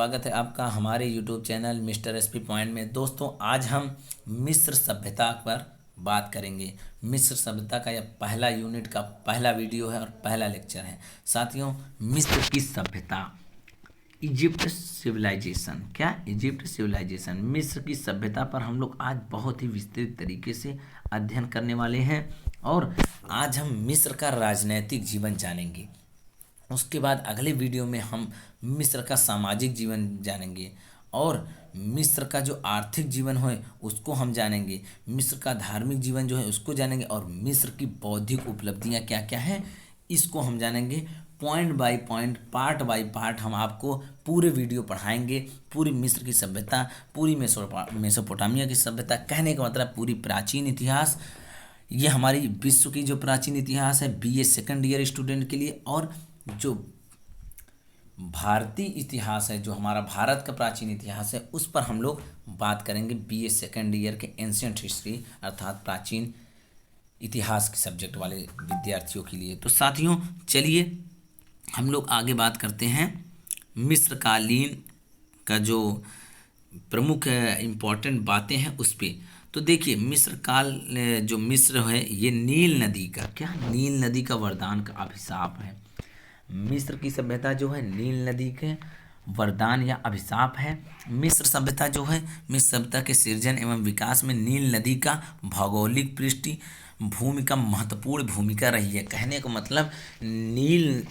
स्वागत है आपका हमारे YouTube channel mister SP point में। दोस्तों, आज हम मिस्र सभ्यता पर बात करेंगे। मिस्र सभ्यता का यह पहला यूनिट का पहला वीडियो है और पहला लेक्चर है। साथियों, मिस्र की सभ्यता, इजिप्ट सिविलाइजेशन, क्या इजिप्ट सिविलाइजेशन, मिस्र की सभ्यता पर हम लोग आज बहुत ही विस्तृत तरीके से अध्ययन करने वाले हैं। और आज हम मिस्र का राजनैतिक जीवन जानेंगे। उसके बाद अगले वीडियो में हम मिस्र का सामाजिक जीवन जानेंगे और मिस्र का जो आर्थिक जीवन है उसको हम जानेंगे। मिस्र का धार्मिक जीवन जो है उसको जानेंगे और मिस्र की बौद्धिक उपलब्धियां क्या क्या हैं इसको हम जानेंगे। Point by point, part by part हम आपको पूरे वीडियो पढ़ाएंगे। पूरी मिस्र की सभ्यता, पूरी मेसोपोटामिया की सभ्यता, कहने का मतलब पूरी प्राचीन इतिहास। ये हमारी विश्व की जो प्राचीन इतिहास है बीए सेकंड ईयर स्टूडेंट के लिए, और जो भारतीय इतिहास है, जो हमारा भारत का प्राचीन इतिहास है, उस पर हम लोग बात करेंगे बीए सेकंड ईयर के एंशिएंट हिस्ट्री अर्थात प्राचीन इतिहास के सब्जेक्ट वाले विद्यार्थियों के लिए। तो साथियों, चलिए हम लोग आगे बात करते हैं मिस्र कालीन का जो प्रमुख इम्पोर्टेंट बातें हैं उस पर। तो देखिए, मिस्र काल जो मिस्र है ये नील नदी का, क्या नील नदी का वरदान का अभिशाप है। मिस्र की सभ्यता जो है नील नदी के वरदान या अभिशाप है। मिस्र सभ्यता जो है, मिस्र सभ्यता के सृजन एवं विकास में नील नदी का भौगोलिक पृष्ठी भूमि का महत्वपूर्ण भूमिका रही है। कहने का मतलब नील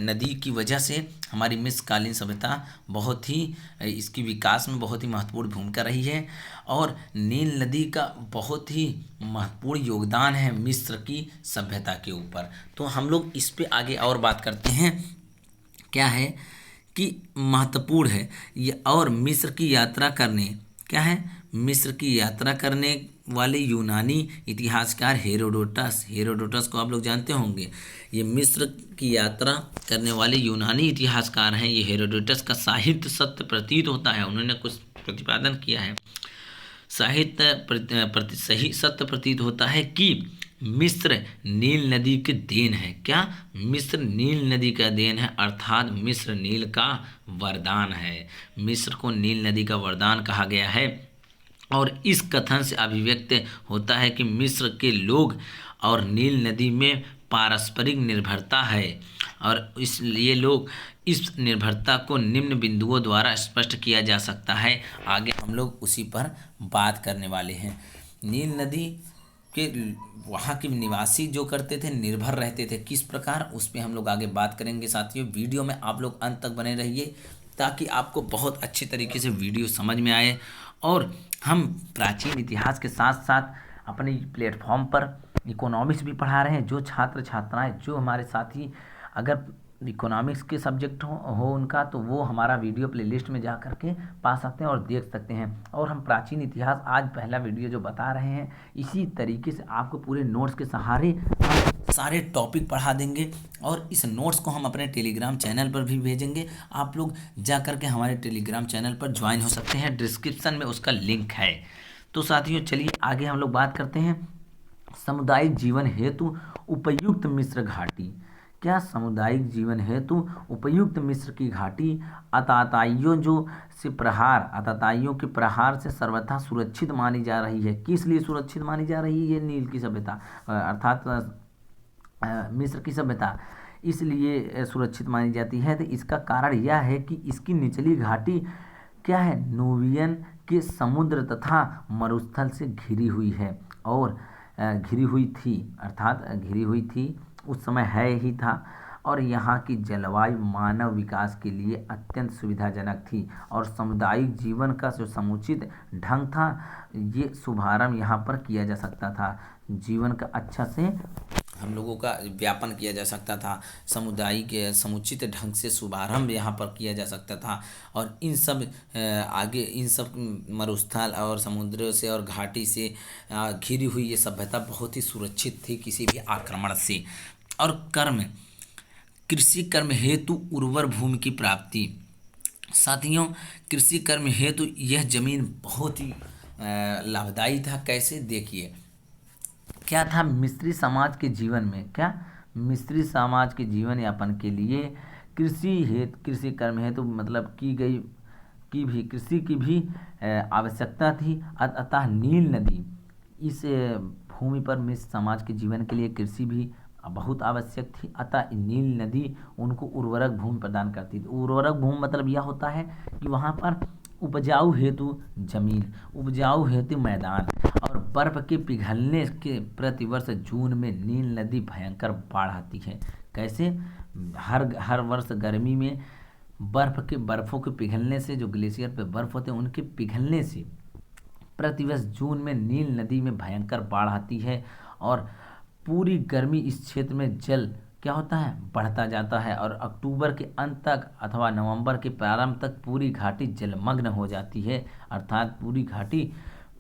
नदी की वजह से हमारी मिस्र कालीन सभ्यता बहुत ही इसकी विकास में बहुत ही महत्वपूर्ण भूमिका रही है और नील नदी का बहुत ही महत्वपूर्ण योगदान है मिस्र की सभ्यता के ऊपर। तो हम लोग इस पे आगे और बात करते हैं, क्या है कि महत्वपूर्ण है ये। और मिस्र की यात्रा करने, क्या है, मिस्र की यात्रा करने वाले यूनानी इतिहासकार हेरोडोटस को आप लोग जानते होंगे। ये मिस्र की यात्रा करने वाले यूनानी इतिहासकार हैं। ये हेरोडोटस का साहित्य सत्य प्रतीत होता है, उन्होंने कुछ प्रतिपादन किया है। साहित्य सही सत्य प्रतीत होता है कि मिस्र नील नदी के देन है। क्या, मिस्र नील नदी का देन है, अर्थात मिस्र नील का वरदान है। मिस्र को नील नदी का वरदान कहा गया है और इस कथन से अभिव्यक्त होता है कि मिस्र के लोग और नील नदी में पारस्परिक निर्भरता है और इसलिए लोग इस निर्भरता को निम्न बिंदुओं द्वारा स्पष्ट किया जा सकता है। आगे हम लोग उसी पर बात करने वाले हैं। नील नदी के वहाँ के निवासी जो करते थे, निर्भर रहते थे, किस प्रकार, उस पर हम लोग आगे बात करेंगे। साथियों, वीडियो में आप लोग अंत तक बने रहिए ताकि आपको बहुत अच्छी तरीके से वीडियो समझ में आए। और हम प्राचीन इतिहास के साथ साथ अपने प्लेटफॉर्म पर इकोनॉमिक्स भी पढ़ा रहे हैं। जो छात्र छात्राएं, जो हमारे साथी अगर इकोनॉमिक्स के सब्जेक्ट हो उनका, तो वो हमारा वीडियो प्लेलिस्ट में जा करके पा सकते हैं और देख सकते हैं। और हम प्राचीन इतिहास आज पहला वीडियो जो बता रहे हैं, इसी तरीके से आपको पूरे नोट्स के सहारे सारे टॉपिक पढ़ा देंगे और इस नोट्स को हम अपने टेलीग्राम चैनल पर भी भेजेंगे। आप लोग जा करके हमारे टेलीग्राम चैनल पर ज्वाइन हो सकते हैं, डिस्क्रिप्शन में उसका लिंक है। तो साथियों, चलिए आगे हम लोग बात करते हैं सामुदायिक जीवन हेतु उपयुक्त मिस्र घाटी। क्या, सामुदायिक जीवन हेतु उपयुक्त मिस्र की घाटी आताताइयों के प्रहार से सर्वथा सुरक्षित मानी जा रही है। किस लिए सुरक्षित मानी जा रही है ये नील की सभ्यता अर्थात मिस्र की सभ्यता इसलिए सुरक्षित मानी जाती है। तो इसका कारण यह है कि इसकी निचली घाटी क्या है, नूबियन के समुद्र तथा मरुस्थल से घिरी हुई है और घिरी हुई थी, अर्थात घिरी हुई थी, उस समय है ही था। और यहाँ की जलवायु मानव विकास के लिए अत्यंत सुविधाजनक थी और सामुदायिक जीवन का जो समुचित ढंग था, ये शुभारंभ यहाँ पर किया जा सकता था। जीवन का अच्छा से हम लोगों का व्यापन किया जा सकता था, सामुदायिक समुचित ढंग से शुभारंभ यहाँ पर किया जा सकता था। और इन सब आगे इन सब मरुस्थल और समुद्रों से और घाटी से घिरी हुई ये सभ्यता बहुत ही सुरक्षित थी किसी भी आक्रमण से। और कृषि कर्म हेतु उर्वर भूमि की प्राप्ति। साथियों, कृषि कर्म हेतु यह जमीन बहुत ही लाभदायी था। कैसे, देखिए क्या था मिस्री समाज के जीवन में, क्या मिस्री समाज के जीवन यापन के लिए कृषि कर्म हेतु मतलब कृषि की भी आवश्यकता थी। अतः नील नदी इस भूमि पर मिश्र समाज के जीवन के लिए कृषि भी बहुत आवश्यक थी। अतः नील नदी उनको उर्वरक भूमि प्रदान करती थी। उर्वरक भूमि मतलब यह होता है कि वहाँ पर उपजाऊ हेतु जमीन, उपजाऊ हेतु मैदान और बर्फ के पिघलने के प्रतिवर्ष जून में नील नदी भयंकर बाढ़ आती है। कैसे? हर वर्ष गर्मी में बर्फ़ों के पिघलने से, जो ग्लेशियर पे बर्फ़ होते हैं उनके पिघलने से प्रतिवर्ष जून में नील नदी में भयंकर बाढ़ आती है और पूरी गर्मी इस क्षेत्र में जल क्या होता है, बढ़ता जाता है और अक्टूबर के अंत तक अथवा नवंबर के प्रारंभ तक पूरी घाटी जलमग्न हो जाती है, अर्थात पूरी घाटी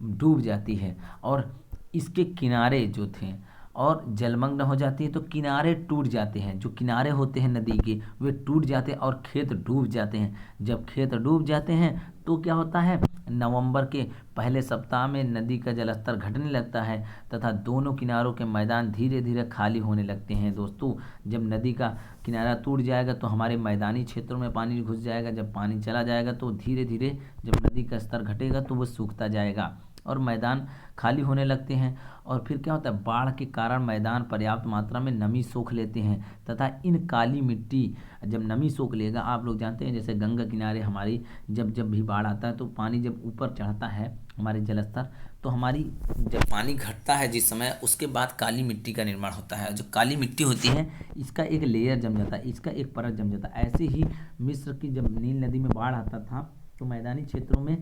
डूब जाती है और इसके किनारे जो थे और जलमग्न हो जाती है तो किनारे टूट जाते हैं। जो किनारे होते हैं नदी के वे टूट जाते हैं और खेत डूब जाते हैं। जब खेत डूब जाते हैं तो क्या होता है, नवंबर के पहले सप्ताह में नदी का जलस्तर घटने लगता है तथा दोनों किनारों के मैदान धीरे धीरे खाली होने लगते हैं। दोस्तों, जब नदी का किनारा टूट जाएगा तो हमारे मैदानी क्षेत्रों में पानी घुस जाएगा। जब पानी चला जाएगा तो धीरे धीरे जब नदी का स्तर घटेगा तो वो सूखता जाएगा और मैदान खाली होने लगते हैं। और फिर क्या होता है, बाढ़ के कारण मैदान पर्याप्त मात्रा में नमी सोख लेते हैं तथा इन काली मिट्टी जब नमी सोख लेगा, आप लोग जानते हैं जैसे गंगा किनारे हमारी जब भी बाढ़ आता है तो पानी जब ऊपर चढ़ता है हमारे जलस्तर, तो हमारी जब पानी घटता है जिस समय, उसके बाद काली मिट्टी का निर्माण होता है। जो काली मिट्टी होती है इसका एक लेयर जम जाता है, इसका एक परत जम जाता है। ऐसे ही मिस्र की जब नील नदी में बाढ़ आता था तो मैदानी क्षेत्रों में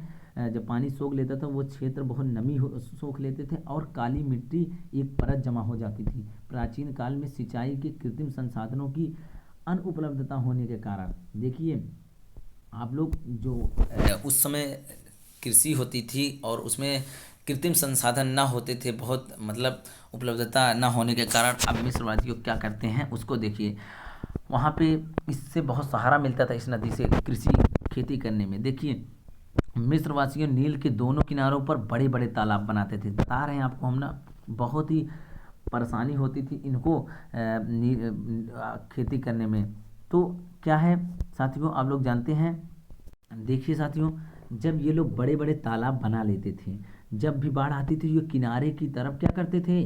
जब पानी सोख लेता था वो क्षेत्र बहुत नमी सोख लेते थे और काली मिट्टी एक परत जमा हो जाती थी। प्राचीन काल में सिंचाई के कृत्रिम संसाधनों की अनुपलब्धता होने के कारण, देखिए आप लोग जो उस समय कृषि होती थी और उसमें कृत्रिम संसाधन ना होते थे, बहुत मतलब उपलब्धता ना होने के कारण अब मिस्रवासियों क्या करते हैं उसको देखिए। वहाँ पे इससे बहुत सहारा मिलता था इस नदी से कृषि खेती करने में। देखिए मिस्रवासियों नील के दोनों किनारों पर बड़े बड़े तालाब बनाते थे। बता रहे हैं आपको हम ना, बहुत ही परेशानी होती थी इनको खेती करने में। तो क्या है साथियों, आप लोग जानते हैं, देखिए साथियों, जब ये लोग बड़े बड़े तालाब बना लेते थे, जब भी बाढ़ आती थी ये किनारे की तरफ क्या करते थे,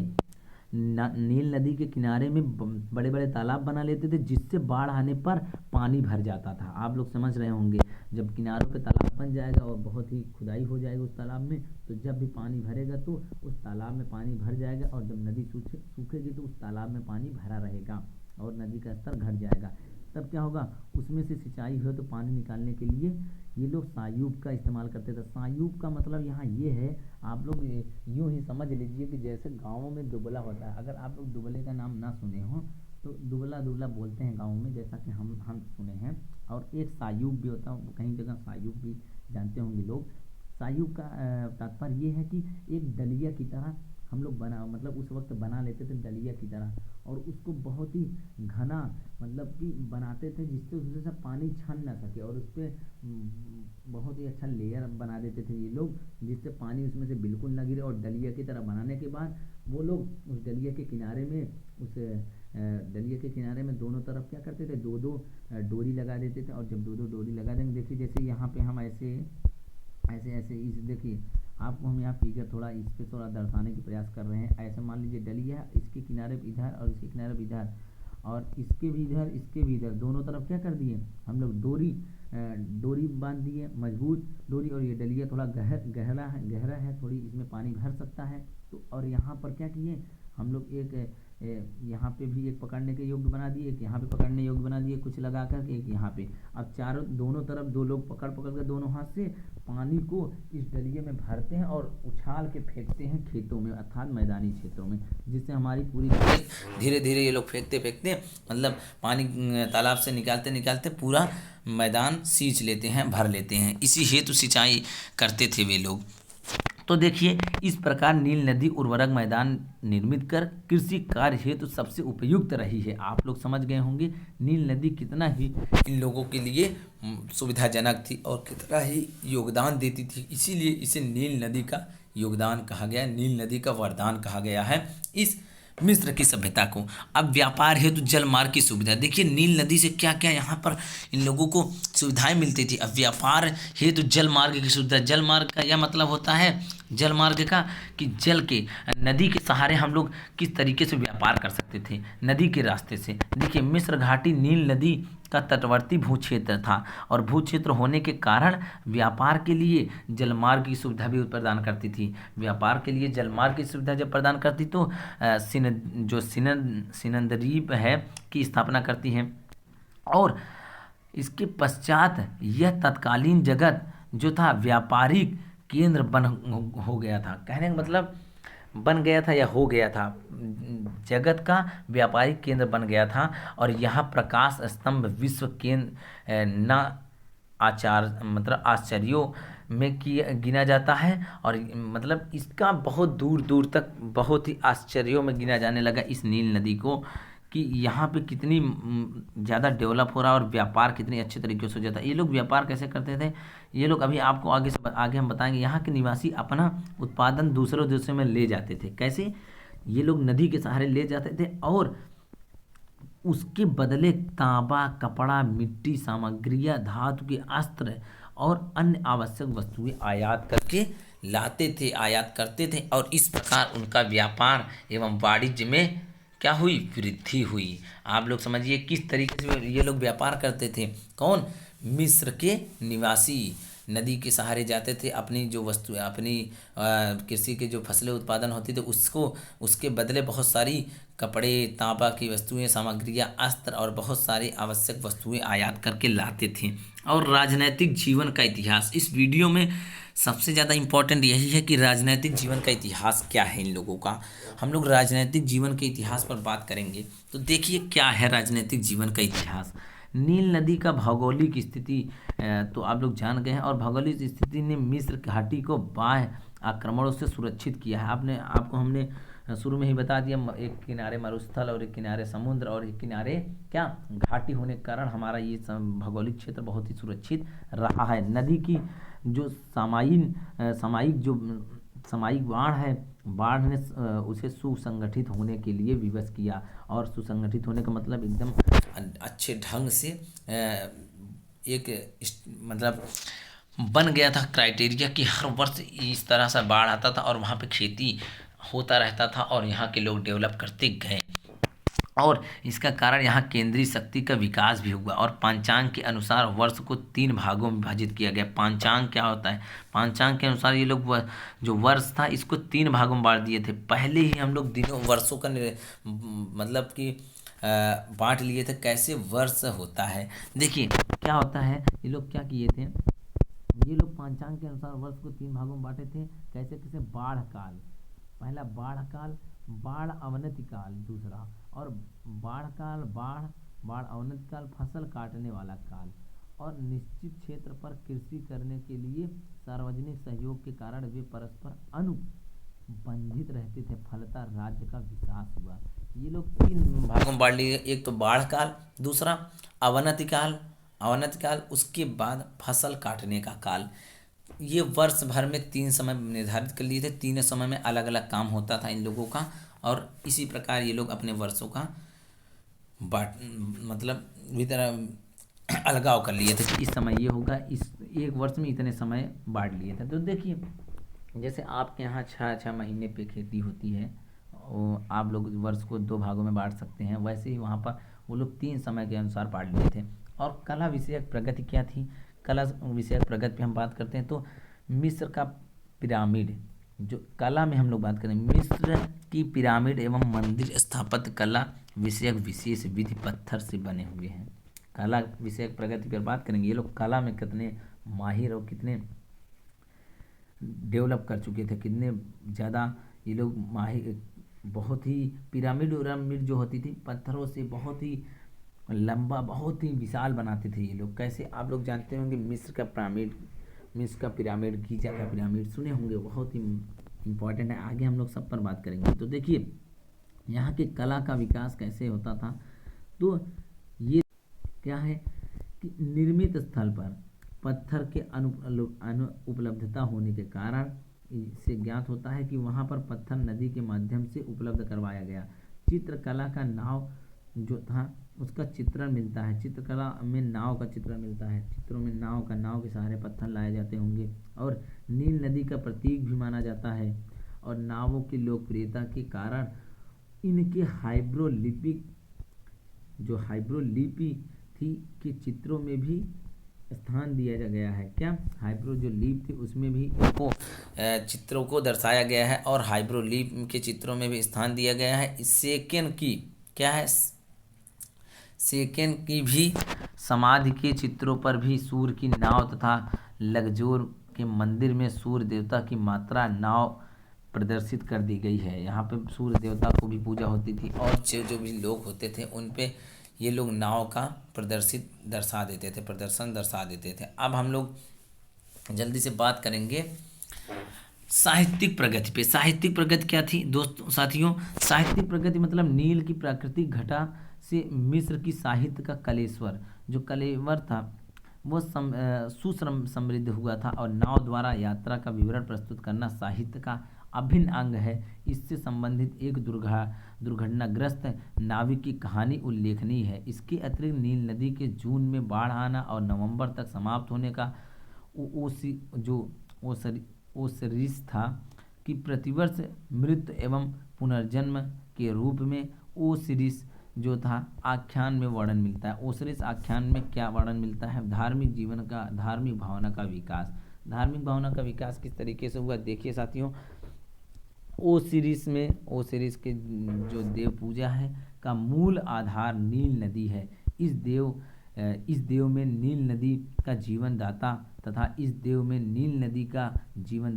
नील नदी के किनारे में बड़े बड़े तालाब बना लेते थे जिससे बाढ़ आने पर पानी भर जाता था। आप लोग समझ रहे होंगे, जब किनारों पे तालाब बन जाएगा और बहुत ही खुदाई हो जाएगी उस तालाब में, तो जब भी पानी भरेगा तो उस तालाब में पानी भर जाएगा और जब नदी सूखेगी तो उस तालाब में पानी भरा रहेगा और नदी का स्तर घट जाएगा। तब क्या होगा, उसमें से सिंचाई हो तो पानी निकालने के लिए ये लोग सायूब का इस्तेमाल करते थे। सायूब का मतलब यहाँ ये है, आप लोग यूँ ही समझ लीजिए कि जैसे गाँवों में दुबला होता है, अगर आप लोग दुबले का नाम ना सुने हो तो दुबला दुबला बोलते हैं गाँव में, जैसा कि हम सुने हैं। और एक सायूब भी होता है, कहीं जगह सायूब भी जानते होंगे लोग। सायूब का तात्पर्य ये है कि एक दलिया की तरह हम लोग मतलब उस वक्त बना लेते थे दलिया की तरह, और उसको बहुत ही घना मतलब कि बनाते थे जिससे उसमें से पानी छन ना सके, और उस पर बहुत ही अच्छा लेयर बना देते थे ये लोग जिससे पानी उसमें से बिल्कुल ना गिरे। और दलिया की तरह बनाने के बाद वो लोग उस दलिया के किनारे में दोनों तरफ क्या करते थे, दो दो डोरी लगा देते थे। और जब दो दो डोरी लगा देंगे, देखिए जैसे यहाँ पे हम ऐसे इस देखिए आपको हम यहाँ फिगर थोड़ा इस पे थोड़ा दर्शाने की प्रयास कर रहे हैं। ऐसे मान लीजिए डलिया है, इसके किनारे पे इधर और इसके किनारे पे इधर, और इसके भी इधर इसके भी इधर, दोनों तरफ क्या कर दिए हम लोग डोरी बांध दिए, मजबूत डोरी। और ये डलिया थोड़ा गहरा है, थोड़ी इसमें पानी भर सकता है। तो और यहाँ पर क्या किए हम लोग, एक यहाँ पे भी एक पकड़ने के योग्य बना दिए, एक यहाँ पे पकड़ने योग्य बना दिए, कुछ लगा कर एक यहाँ पे। अब दोनों तरफ दो लोग पकड़ कर दोनों हाथ से पानी को इस डलिये में भरते हैं और उछाल के फेंकते हैं खेतों में, अर्थात मैदानी क्षेत्रों में, जिससे हमारी पूरी धीरे धीरे ये लोग फेंकते मतलब पानी तालाब से निकालते पूरा मैदान सींच लेते हैं, भर लेते हैं। इसी हेतु सिंचाई करते थे वे लोग। तो देखिए इस प्रकार नील नदी उर्वरक मैदान निर्मित कर कृषि कार्य हेतु सबसे उपयुक्त रही है। आप लोग समझ गए होंगे नील नदी कितना ही इन लोगों के लिए सुविधाजनक थी और कितना ही योगदान देती थी, इसीलिए इसे नील नदी का योगदान कहा गया, नील नदी का वरदान कहा गया है। इस मिस्र की सभ्यता को। अब व्यापार हेतु जल मार्ग की सुविधा, देखिए नील नदी से क्या क्या यहाँ पर इन लोगों को सुविधाएं मिलती थी। अब व्यापार हेतु जल मार्ग की सुविधा, जल मार्ग का यह मतलब होता है जल मार्ग का कि जल के नदी के सहारे हम लोग किस तरीके से व्यापार कर सकते थे नदी के रास्ते से। देखिए मिस्र घाटी नील नदी का तटवर्ती भू क्षेत्र था और भू क्षेत्र होने के कारण व्यापार के लिए जलमार्ग की सुविधा भी प्रदान करती थी। व्यापार के लिए जलमार्ग की सुविधा जब प्रदान करती तो सिनंदरीब है की स्थापना करती है। और इसके पश्चात यह तत्कालीन जगत जो था व्यापारिक केंद्र बन हो गया था। कहने का मतलब बन गया था या हो गया था, जगत का व्यापारिक केंद्र बन गया था। और यहाँ प्रकाश स्तंभ विश्व केंद्र न मतलब आश्चर्यों में किया गिना जाता है। और मतलब इसका बहुत दूर दूर तक बहुत ही आश्चर्यों में गिना जाने लगा इस नील नदी को, कि यहाँ पे कितनी ज़्यादा डेवलप हो रहा है और व्यापार कितनी अच्छे तरीके से हो जाता है। ये लोग व्यापार कैसे करते थे, ये लोग अभी आपको आगे हम बताएंगे। यहाँ के निवासी अपना उत्पादन दूसरे देशों में ले जाते थे। कैसे, ये लोग नदी के सहारे ले जाते थे और उसके बदले तांबा, कपड़ा, मिट्टी, सामग्रियाँ, धातु के अस्त्र और अन्य आवश्यक वस्तुएं आयात करके लाते थे, आयात करते थे। और इस प्रकार उनका व्यापार एवं वाणिज्य में क्या हुई, वृद्धि हुई। आप लोग समझिए किस तरीके से ये लोग व्यापार करते थे। कौन, मिस्र के निवासी नदी के सहारे जाते थे, अपनी जो वस्तुएं, अपनी कृषि के जो फसलें उत्पादन होती थी उसको, उसके बदले बहुत सारी कपड़े, तांबा की वस्तुएं, सामग्रियां, अस्त्र और बहुत सारी आवश्यक वस्तुएं आयात करके लाते थे। और राजनैतिक जीवन का इतिहास, इस वीडियो में सबसे ज़्यादा इम्पोर्टेंट यही है कि राजनैतिक जीवन का इतिहास क्या है इन लोगों का। हम लोग राजनैतिक जीवन के इतिहास पर बात करेंगे तो देखिए क्या है राजनैतिक जीवन का इतिहास। नील नदी का भौगोलिक स्थिति तो आप लोग जान गए हैं, और भौगोलिक स्थिति ने मिस्र घाटी को बाह्य आक्रमणों से सुरक्षित किया है। आपको हमने शुरू में ही बता दिया, एक किनारे मरुस्थल और एक किनारे समुद्र और एक किनारे क्या घाटी होने के कारण हमारा ये भौगोलिक क्षेत्र बहुत ही सुरक्षित रहा है। नदी की जो सामायिक बाढ़ है, बाढ़ ने उसे सुसंगठित होने के लिए विवश किया। और सुसंगठित होने का मतलब एकदम अच्छे ढंग से मतलब बन गया था क्राइटेरिया कि हर वर्ष इस तरह से बाढ़ आता था और वहाँ पे खेती होता रहता था और यहाँ के लोग डेवलप करते गए। और इसका कारण यहाँ केंद्रीय शक्ति का विकास भी हुआ। और पांचांग के अनुसार वर्ष को 3 भागों में विभाजित किया गया। पांचांग क्या होता है, पांचांग के अनुसार ये लोग जो वर्ष था इसको 3 भागों में बांट दिए थे। पहले ही हम लोग दिनों वर्षों का मतलब कि बांट लिए थे कैसे वर्ष होता है। देखिए क्या होता है, ये लोग क्या किए थे, ये लोग पांचांग के अनुसार वर्ष को 3 भागों में बांटे थे। कैसे कैसे, बाढ़ काल, पहला बाढ़ काल, बाढ़ अवनति काल दूसरा, और बाढ़ काल, बाढ़ अवनति काल, फसल काटने वाला काल। और निश्चित क्षेत्र पर कृषि करने के लिए सार्वजनिक सहयोग के कारण वे परस्पर अनुबंधित रहते थे, फलतः राज्य का विकास हुआ। ये लोग 3 भागों में बांट लिए, एक तो बाढ़ काल, दूसरा अवनति काल, उसके बाद फसल काटने का काल। ये वर्ष भर में 3 समय निर्धारित कर लिए थे, 3 समय में अलग अलग काम होता था इन लोगों का। और इसी प्रकार ये लोग अपने वर्षों का मतलब तरह अलगाव कर लिए थे कि इस समय ये होगा, इस एक वर्ष में इतने समय बांट लिए थे। तो देखिए जैसे आपके यहाँ 6 महीने पे खेती होती है, और आप लोग वर्ष को 2 भागों में बांट सकते हैं, वैसे ही वहाँ पर वो लोग 3 समय के अनुसार बांट लिए थे। और कला विषयक प्रगति क्या थी, कला विषयक प्रगति पे हम बात करते हैं तो मिस्र का पिरामिड, जो कला में हम लोग बात करें, मिस्र की पिरामिड एवं मंदिर स्थापत्य कला विषयक विशेष विधि पत्थर से बने हुए हैं। कला विषयक प्रगति पर बात करेंगे, ये लोग कला में कितने माहिर और कितने डेवलप कर चुके थे, कितने ज़्यादा ये लोग माहिर, बहुत ही पिरामिड जो होती थी पत्थरों से बहुत ही लंबा, बहुत ही विशाल बनाते थे ये लोग। कैसे, आप लोग जानते होंगे मिस्र का पिरामिड, गीजा का पिरामिड सुने होंगे, बहुत ही इम्पोर्टेंट है। आगे हम लोग सब पर बात करेंगे। तो देखिए यहाँ के कला का विकास कैसे होता था, तो ये क्या है कि निर्मित स्थल पर पत्थर के उपलब्धता होने के कारण इससे ज्ञात होता है कि वहाँ पर पत्थर नदी के माध्यम से उपलब्ध करवाया गया। चित्रकला का नाव जो था उसका चित्रण मिलता है। चित्रकला में नाव का चित्रण मिलता है। चित्रों में नाव के सहारे पत्थर लाए जाते होंगे। और नील नदी का प्रतीक भी माना जाता है। और नावों की लोकप्रियता के कारण इनके हाइब्रोलिपि थी के चित्रों में भी स्थान दिया गया है। क्या हाइब्रो जो लीप थी उसमें भी इनको चित्रों को दर्शाया गया है और हाइब्रोलिप के चित्रों में भी स्थान दिया गया है। सेकंड की क्या है, सेकंड की भी समाधि के चित्रों पर भी सूर्य की नाव तथा लग्जोर के मंदिर में सूर्य देवता की मात्रा नाव प्रदर्शित कर दी गई है। यहाँ पे सूर्य देवता को भी पूजा होती थी और जो भी लोग होते थे उन पे ये लोग नाव का प्रदर्शन दर्शा देते थे। अब हम लोग जल्दी से बात करेंगे साहित्यिक प्रगति पे। साहित्यिक प्रगति क्या थी दोस्तों साथियों? साहित्यिक प्रगति मतलब नील की प्राकृतिक घटा से मिस्र की साहित्य का कलेश्वर जो कलेवर था वो सुश्रम समृद्ध हुआ था। और नाव द्वारा यात्रा का विवरण प्रस्तुत करना साहित्य का अभिन्न अंग है। इससे संबंधित एक दुर्घटनाग्रस्त नाविक की कहानी उल्लेखनीय है। इसके अतिरिक्त नील नदी के जून में बाढ़ आना और नवंबर तक समाप्त होने का ओसरिस था कि प्रतिवर्ष मृत्यु एवं पुनर्जन्म के रूप में ओसिरिस जो था आख्यान में वर्णन मिलता है। ओसिरिस आख्यान में क्या वर्णन मिलता है? धार्मिक भावना का विकास। धार्मिक भावना का विकास किस तरीके से हुआ देखिए साथियों। ओसिरिस के जो देव पूजा है का मूल आधार नील नदी है। इस देव में नील नदी का जीवन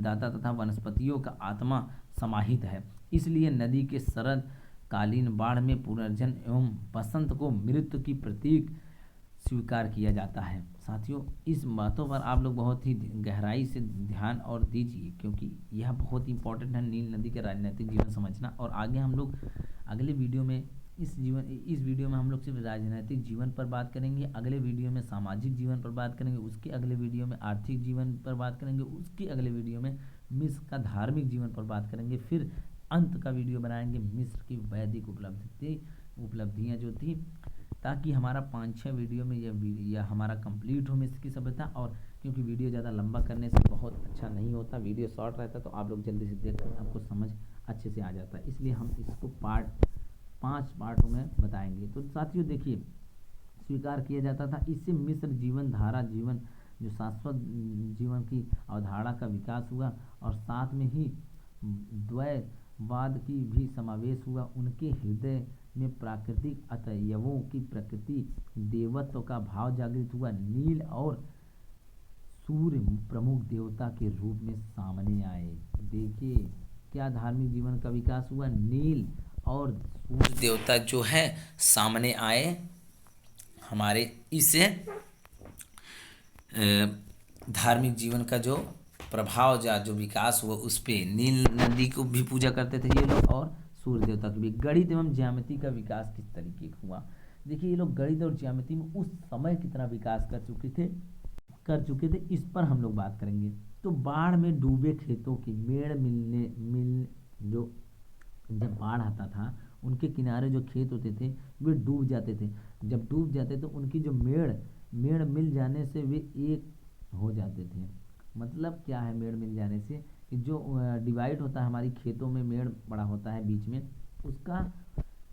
दाता तथा वनस्पतियों का आत्मा समाहित है। इसलिए नदी के शरद कालीन बाढ़ में पुनर्जन्म एवं बसंत को मृत्यु की प्रतीक स्वीकार किया जाता है। साथियों इस बातों पर आप लोग बहुत ही गहराई से ध्यान और दीजिए क्योंकि यह बहुत इंपॉर्टेंट है नील नदी के राजनीतिक जीवन समझना। और आगे हम लोग अगले वीडियो में इस वीडियो में हम लोग सिर्फ राजनीतिक जीवन पर बात करेंगे। अगले वीडियो में सामाजिक जीवन पर बात करेंगे। उसके अगले वीडियो में आर्थिक जीवन पर बात करेंगे। उसके अगले वीडियो में मिस्र का धार्मिक जीवन पर बात करेंगे। फिर अंत का वीडियो बनाएंगे मिस्र की वैदिक उपलब्धियाँ जो थी, ताकि हमारा 5-6 वीडियो में यह हमारा कंप्लीट हो मिस्र की सभ्यता। और क्योंकि वीडियो ज़्यादा लंबा करने से बहुत अच्छा नहीं होता, वीडियो शॉर्ट रहता तो आप लोग जल्दी से देखकर आपको समझ अच्छे से आ जाता है। इसलिए हम इसको 5 पार्टों में बताएंगे। तो साथियों देखिए स्वीकार किया जाता था इससे मिस्र जीवन जो शाश्वत जीवन की अवधारणा का विकास हुआ और साथ में ही द्वैतवाद की भी समावेश हुआ। उनके हृदय में प्राकृतिक अतयवों की प्रकृति देवत्व का भाव जागृत हुआ। नील और सूर्य प्रमुख देवता के रूप में सामने आए। देखिए क्या धार्मिक जीवन का विकास हुआ, नील और सूर्य देवता जो है सामने आए हमारे इससे धार्मिक जीवन का जो प्रभाव जो विकास हुआ उस पे नील नदी को भी पूजा करते थे ये लोग और सूर्य देवता की भी। गणित एवं ज्यामिति का विकास किस तरीके का हुआ देखिए। ये लोग गणित और ज्यामिति में उस समय कितना विकास कर चुके थे इस पर हम लोग बात करेंगे। तो बाढ़ में डूबे खेतों की जो जब बाढ़ आता था उनके किनारे जो खेत होते थे वे डूब जाते थे। जब डूब जाते तो उनकी जो मेड़ मिल जाने से वे एक हो जाते थे। मतलब क्या है मेड़ मिल जाने से कि जो डिवाइड होता है हमारी खेतों में मेड़ बड़ा होता है बीच में उसका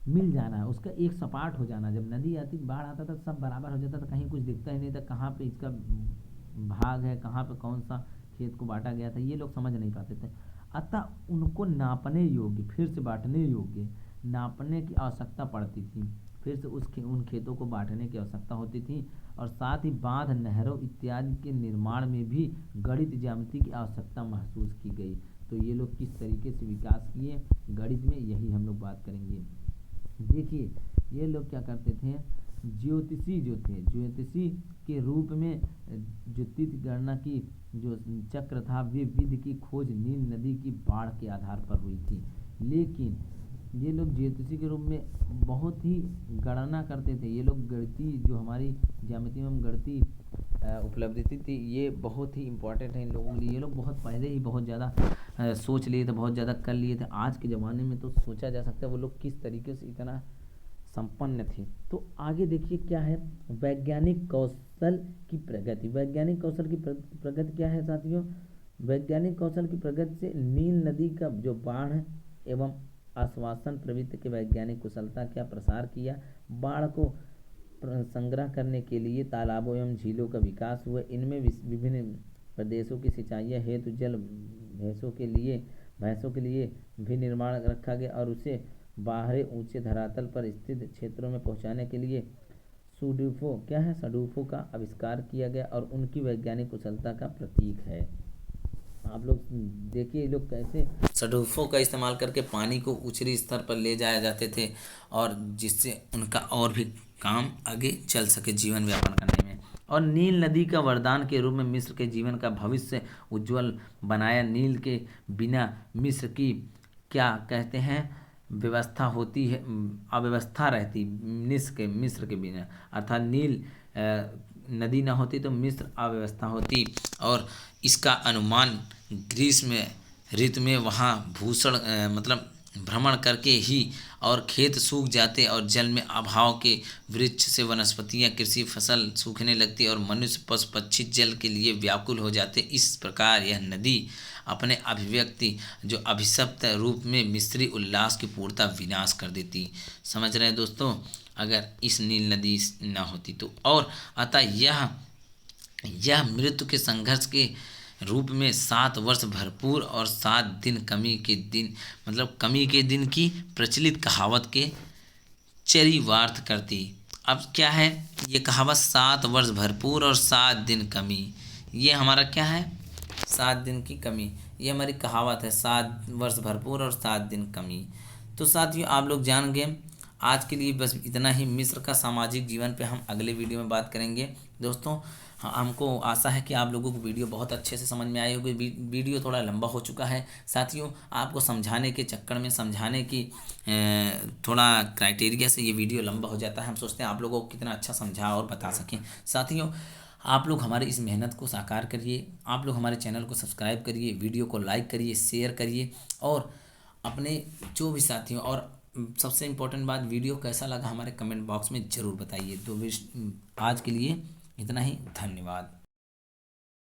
मिल जाना है, उसका एक सपाट हो जाना। जब नदी आती बाढ़ आता था सब बराबर हो जाता था, कहीं कुछ दिखता ही नहीं था कहाँ पे इसका भाग है, कहाँ पे कौन सा खेत को बांटा गया था, ये लोग समझ नहीं पाते थे। अतः उनको नापने योग्य फिर से बांटने योग्य नापने की आवश्यकता पड़ती थी। फिर से उन खेतों को बांटने की आवश्यकता होती थी। और साथ ही बांध नहरों इत्यादि के निर्माण में भी गणित ज्यामिति की आवश्यकता महसूस की गई। तो ये लोग किस तरीके से विकास किए गणित में, यही हम लोग बात करेंगे। देखिए ये लोग क्या करते थे, ज्योतिषी के रूप में जो तिथि गणना की जो चक्र था वे विधि की खोज नील नदी की बाढ़ के आधार पर हुई थी। लेकिन ये लोग ज्योतिषी के रूप में बहुत ही गणना करते थे। ये लोग गणितीय जो हमारी ज्यामिति में हम गणितीय उपलब्धि थी। ये बहुत ही इम्पोर्टेंट है इन लोगों के लिए। ये लोग बहुत पहले ही बहुत ज़्यादा सोच लिए थे, बहुत ज़्यादा कर लिए थे। आज के ज़माने में तो सोचा जा सकता है वो लोग किस तरीके से इतना संपन्न थे। तो आगे देखिए क्या है, वैज्ञानिक कौशल की प्रगति। वैज्ञानिक कौशल की प्रगति क्या है साथियों? वैज्ञानिक कौशल की प्रगति से नील नदी का जो बाढ़ एवं आश्वासन प्रवृत्ति के वैज्ञानिक कुशलता क्या प्रसार किया। बाढ़ को संग्रह करने के लिए तालाबों एवं झीलों का विकास हुआ। इनमें विभिन्न प्रदेशों की सिंचाई हेतु जल भैंसों के लिए भी निर्माण रखा गया और उसे बाहरी ऊंचे धरातल पर स्थित क्षेत्रों में पहुंचाने के लिए सडूफों का आविष्कार किया गया और उनकी वैज्ञानिक कुशलता का प्रतीक है। आप लोग देखिए ये लोग कैसे सडूफों का इस्तेमाल करके पानी को ऊंचे स्तर पर ले जाए जाते थे और जिससे उनका और भी काम आगे चल सके जीवन यापन करने में। और नील नदी का वरदान के रूप में मिस्र के जीवन का भविष्य उज्जवल बनाया। नील के बिना मिस्र की क्या कहते हैं व्यवस्था होती है, अव्यवस्था रहती। मिस्र के बिना अर्थात नील नदी ना होती तो मिस्र अव्यवस्था होती। और इसका अनुमान ग्रीष्म ऋतु में वहाँ भूषण मतलब भ्रमण करके ही और खेत सूख जाते और जल में अभाव के वृक्ष से वनस्पतियाँ कृषि फसल सूखने लगती और मनुष्य पशु पक्षी जल के लिए व्याकुल हो जाते। इस प्रकार यह नदी अपने अभिव्यक्ति जो अभिशप्त रूप में मिस्री उल्लास की पूर्णता विनाश कर देती। समझ रहे हैं दोस्तों, अगर इस नील नदी ना होती तो। और अतः यह मृत्यु के संघर्ष के रूप में 7 वर्ष भरपूर और 7 दिन कमी के दिन की प्रचलित कहावत के चरिवार्थ करती। अब क्या है ये कहावत 7 वर्ष भरपूर और 7 दिन कमी, ये हमारा क्या है 7 दिन की कमी, ये हमारी कहावत है 7 वर्ष भरपूर और 7 दिन कमी। तो साथियों आप लोग जान गए। आज के लिए बस इतना ही। मिस्र का सामाजिक जीवन पे हम अगले वीडियो में बात करेंगे दोस्तों। हमको आशा है कि आप लोगों को वीडियो बहुत अच्छे से समझ में आई होगी। वीडियो थोड़ा लंबा हो चुका है साथियों, आपको समझाने के चक्कर में समझाने की थोड़ा क्राइटेरिया से ये वीडियो लंबा हो जाता है। हम सोचते हैं आप लोगों को कितना अच्छा समझा और बता सकें। साथियों आप लोग हमारी इस मेहनत को साकार करिए, आप लोग हमारे चैनल को सब्सक्राइब करिए, वीडियो को लाइक करिए, शेयर करिए और अपने जो भी साथियों, और सबसे इम्पोर्टेंट बात वीडियो कैसा लगा हमारे कमेंट बॉक्स में ज़रूर बताइए। तो आज के लिए इतना ही, धन्यवाद।